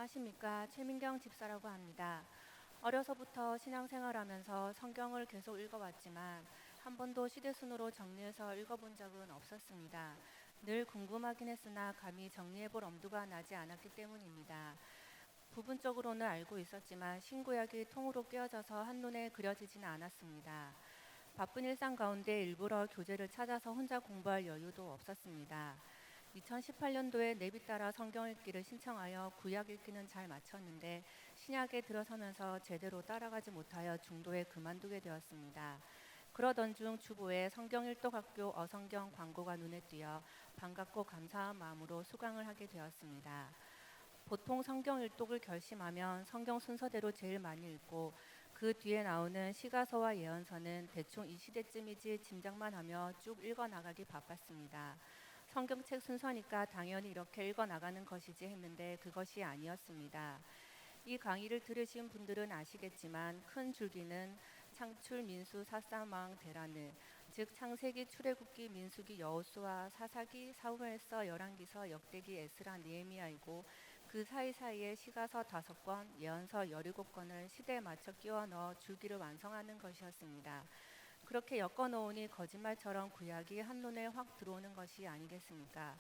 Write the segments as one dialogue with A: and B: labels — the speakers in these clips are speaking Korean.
A: 안녕하십니까. 최민경 집사라고 합니다. 어려서부터 신앙생활하면서 성경을 계속 읽어왔지만 한 번도 시대순으로 정리해서 읽어본 적은 없었습니다. 늘 궁금하긴 했으나 감히 정리해볼 엄두가 나지 않았기 때문입니다. 부분적으로는 알고 있었지만 신구약이 통으로 끼어져서 한눈에 그려지지는 않았습니다. 바쁜 일상 가운데 일부러 교재를 찾아서 혼자 공부할 여유도 없었습니다. 2018년도에 내비 따라 성경 읽기를 신청하여 구약 읽기는 잘 마쳤는데 신약에 들어서면서 제대로 따라가지 못하여 중도에 그만두게 되었습니다. 그러던 중 주보에 성경일독학교 어성경 광고가 눈에 띄어 반갑고 감사한 마음으로 수강을 하게 되었습니다. 보통 성경일독을 결심하면 성경 순서대로 제일 많이 읽고 그 뒤에 나오는 시가서와 예언서는 대충 이 시대쯤이지 짐작만 하며 쭉 읽어나가기 바빴습니다. 성경책 순서니까 당연히 이렇게 읽어나가는 것이지 했는데 그것이 아니었습니다. 이 강의를 들으신 분들은 아시겠지만 큰 줄기는 창출, 민수, 사사망, 대라느, 즉 창세기, 출애굽기, 민수기, 여호수아, 사사기, 사무엘서, 열왕기서, 역대기, 에스라, 느헤미야이고 그 사이사이에 시가서 5권, 예언서 17권을 시대에 맞춰 끼워 넣어 줄기를 완성하는 것이었습니다. 그렇게 엮어놓으니 거짓말처럼 구약이 한눈에 확 들어오는 것이 아니겠습니까?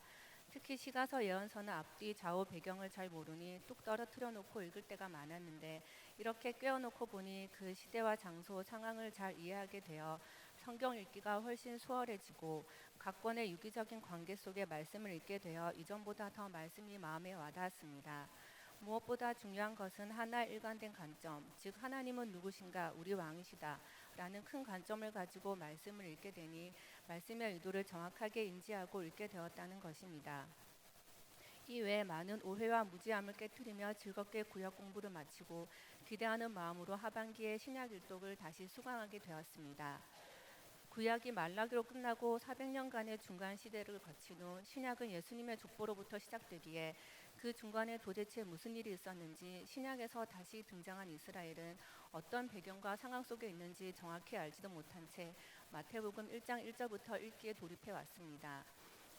A: 특히 시가서 예언서는 앞뒤 좌우 배경을 잘 모르니 뚝 떨어뜨려 놓고 읽을 때가 많았는데 이렇게 꿰어놓고 보니 그 시대와 장소, 상황을 잘 이해하게 되어 성경 읽기가 훨씬 수월해지고 각 권의 유기적인 관계 속에 말씀을 읽게 되어 이전보다 더 말씀이 마음에 와닿았습니다. 무엇보다 중요한 것은 하나 일관된 관점, 즉 하나님은 누구신가, 우리 왕이시다 라는 큰 관점을 가지고 말씀을 읽게 되니 말씀의 의도를 정확하게 인지하고 읽게 되었다는 것입니다. 이외에 많은 오해와 무지함을 깨트리며 즐겁게 구약 공부를 마치고 기대하는 마음으로 하반기에 신약 일독을 다시 수강하게 되었습니다. 구약이 말라기로 끝나고 400년간의 중간 시대를 거친 후 신약은 예수님의 족보로부터 시작되기에 그 중간에 도대체 무슨 일이 있었는지 신약에서 다시 등장한 이스라엘은 어떤 배경과 상황 속에 있는지 정확히 알지도 못한 채 마태복음 1장 1절부터 읽기에 돌입해 왔습니다.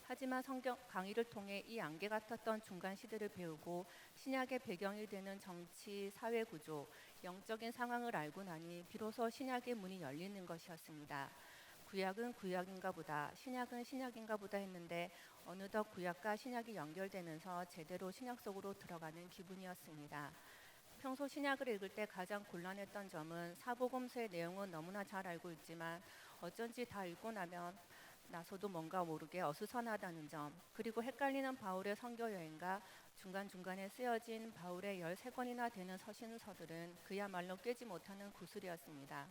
A: 하지만 성경 강의를 통해 이 안개 같았던 중간 시대를 배우고 신약의 배경이 되는 정치, 사회 구조, 영적인 상황을 알고 나니 비로소 신약의 문이 열리는 것이었습니다. 구약은 구약인가 보다, 신약은 신약인가 보다 했는데 어느덧 구약과 신약이 연결되면서 제대로 신약 속으로 들어가는 기분이었습니다. 평소 신약을 읽을 때 가장 곤란했던 점은 사복음서의 내용은 너무나 잘 알고 있지만 어쩐지 다 읽고 나면 나서도 뭔가 모르게 어수선하다는 점, 그리고 헷갈리는 바울의 선교 여행과 중간중간에 쓰여진 바울의 13권이나 되는 서신서들은 그야말로 깨지 못하는 구슬이었습니다.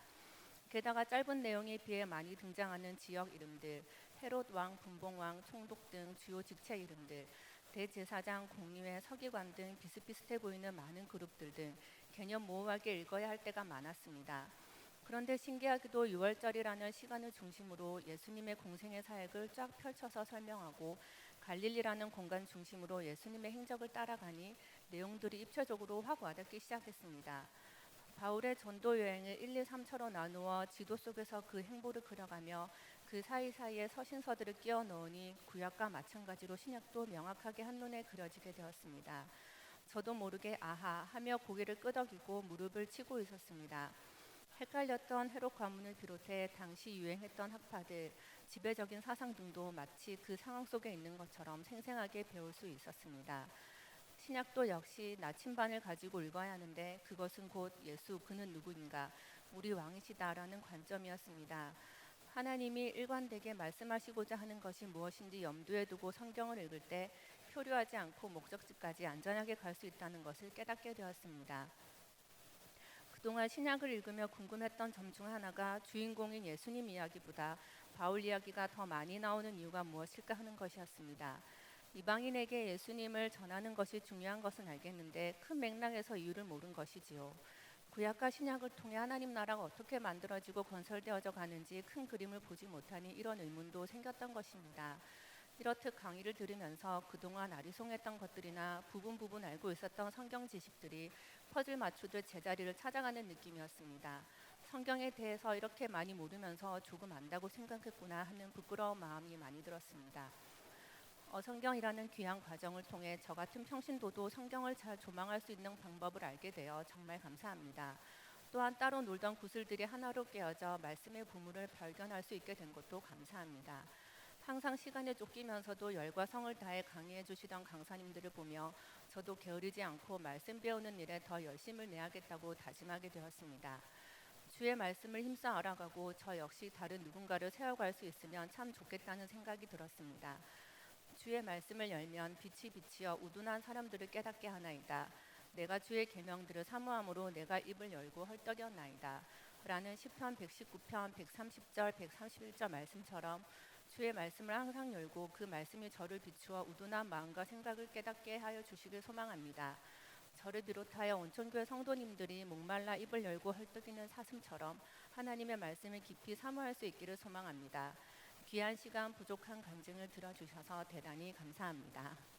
A: 게다가 짧은 내용에 비해 많이 등장하는 지역 이름들, 헤롯 왕, 분봉 왕, 총독 등 주요 직책 이름들, 대제사장, 공의회, 서기관 등 비슷비슷해 보이는 많은 그룹들 등 개념 모호하게 읽어야 할 때가 많았습니다. 그런데 신기하게도 6월절이라는 시간을 중심으로 예수님의 공생의 사역을 쫙 펼쳐서 설명하고 갈릴리라는 공간 중심으로 예수님의 행적을 따라가니 내용들이 입체적으로 확 와닿기 시작했습니다. 바울의 전도 여행을 1, 2, 3차로 나누어 지도 속에서 그 행보를 그려가며 그 사이사이에 서신서들을 끼워 넣으니 구약과 마찬가지로 신약도 명확하게 한눈에 그려지게 되었습니다. 저도 모르게 아하 하며 고개를 끄덕이고 무릎을 치고 있었습니다. 헷갈렸던 헤롯 가문을 비롯해 당시 유행했던 학파들, 지배적인 사상 등도 마치 그 상황 속에 있는 것처럼 생생하게 배울 수 있었습니다. 신약도 역시 나침반을 가지고 읽어야 하는데 그것은 곧 예수, 그는 누구인가, 우리 왕이시다라는 관점이었습니다. 하나님이 일관되게 말씀하시고자 하는 것이 무엇인지 염두에 두고 성경을 읽을 때 표류하지 않고 목적지까지 안전하게 갈 수 있다는 것을 깨닫게 되었습니다. 그동안 신약을 읽으며 궁금했던 점 중 하나가 주인공인 예수님 이야기보다 바울 이야기가 더 많이 나오는 이유가 무엇일까 하는 것이었습니다. 이방인에게 예수님을 전하는 것이 중요한 것은 알겠는데 큰 맥락에서 이유를 모른 것이지요. 구약과 신약을 통해 하나님 나라가 어떻게 만들어지고 건설되어져 가는지 큰 그림을 보지 못하니 이런 의문도 생겼던 것입니다. 이렇듯 강의를 들으면서 그동안 아리송했던 것들이나 부분 알고 있었던 성경 지식들이 퍼즐 맞추듯 제자리를 찾아가는 느낌이었습니다. 성경에 대해서 이렇게 많이 모르면서 조금 안다고 생각했구나 하는 부끄러운 마음이 많이 들었습니다. 성경이라는 귀한 과정을 통해 저 같은 평신도도 성경을 잘 조망할 수 있는 방법을 알게 되어 정말 감사합니다. 또한 따로 놀던 구슬들이 하나로 깨어져 말씀의 보물을 발견할 수 있게 된 것도 감사합니다. 항상 시간에 쫓기면서도 열과 성을 다해 강의해 주시던 강사님들을 보며 저도 게으르지 않고 말씀 배우는 일에 더 열심을 내야겠다고 다짐하게 되었습니다. 주의 말씀을 힘써 알아가고 저 역시 다른 누군가를 세워갈 수 있으면 참 좋겠다는 생각이 들었습니다. 주의 말씀을 열면 빛이 비치어 우둔한 사람들을 깨닫게 하나이다. 내가 주의 계명들을 사모함으로 내가 입을 열고 헐떡였나이다. 라는 시편 119편 130절 131절 말씀처럼 주의 말씀을 항상 열고 그 말씀이 저를 비추어 우둔한 마음과 생각을 깨닫게 하여 주시길 소망합니다. 저를 비롯하여 온천교회 성도님들이 목말라 입을 열고 헐떡이는 사슴처럼 하나님의 말씀을 깊이 사모할 수 있기를 소망합니다. 귀한 시간 부족한 간증을 들어주셔서 대단히 감사합니다.